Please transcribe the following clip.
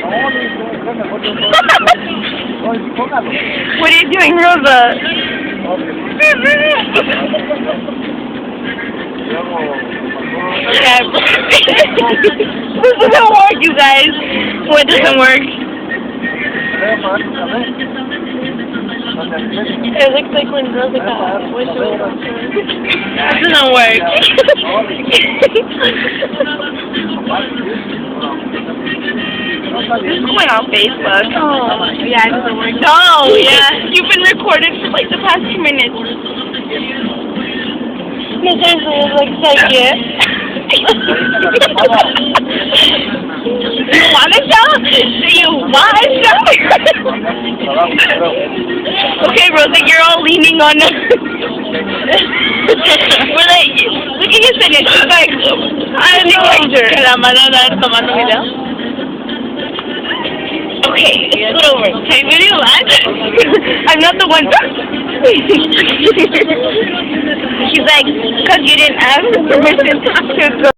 What are you doing, Rosa? Yeah. This doesn't work, you guys. What doesn't work? It looks like when Rosa got whistle. That doesn't work. This is going on Facebook. Oh, yeah, it doesn't work. No, yeah. You've been recorded for like the past 2 minutes. No, seriously, it looks like it. You want to show? Do you want to show? Okay, Rosa, you're all leaning on us. We're like, look at your finish. It's like, I'm the picture. Okay, it's over. Okay, video live. I'm not the one. She's like, because you didn't ask permission to go.